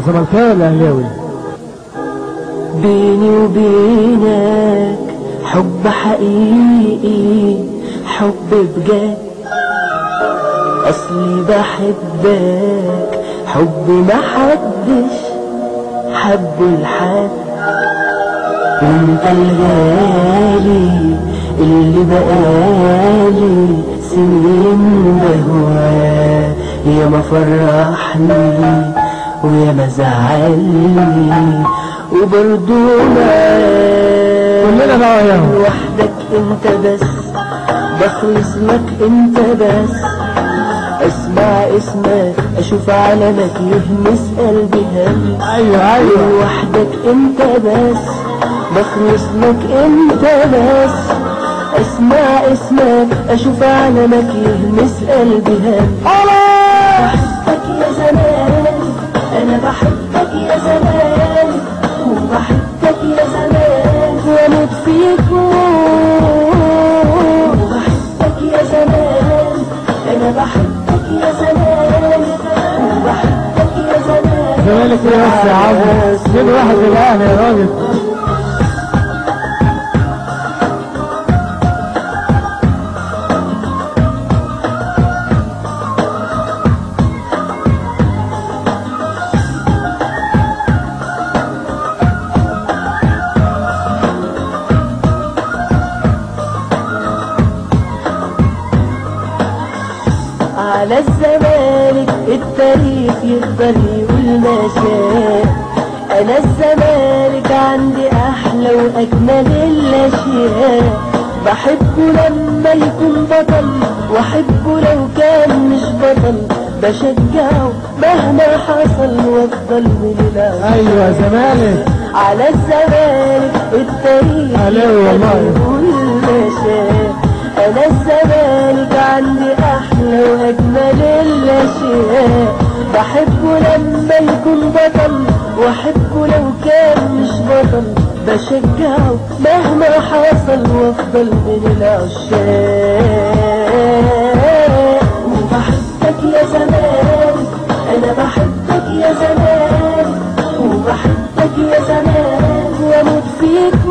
الزملكاوي ولا الاهلاوي؟ بيني وبينك حب حقيقي، حب بجد، اصلي بحبك حب ما حدش حبه لحد. وانت الغالي اللي بقالي سنين بهواه، يا ما فرحني ويا ما زعلني وبرضو كلنا بقى وياهم. لوحدك انت بس، بخلص لك انت بس، اسمع اسمك اشوف علمك يهمس قلبي هم. ايوه لوحدك انت بس، بخلص لك انت بس، اسمع اسمك اشوف علمك يهمس قلبي هم. بحبك يا زمان، انا بحبك يا زمان، وبحبك يا زمان واموت فيك. بحبك يا زمان، انا بحبك يا زمان، وبحبك يا زمان. زمالك ايه بس يا عم؟ 2-1 للاهلي يا راجل. على الزمالك التاريخ يقدر يقول ما شاء، انا الزمالك عندي احلى واجمل الاشياء. بحبه لما يكون بطل، واحبه لو كان مش بطل، بشجعه مهما حصل وافضل من الاول. ايوه زمالك. على الزمالك التاريخ يقدر يقول ما شاء، انا الزمالك عندي احلى واجمل الاشياء. بحبه لما يكون بطل، واحبه لو كان مش بطل، بشجعه مهما حصل وافضل من العشاق. وبحبك يا زمان، انا بحبك يا زمان، وبحبك يا زمان واموت فيك.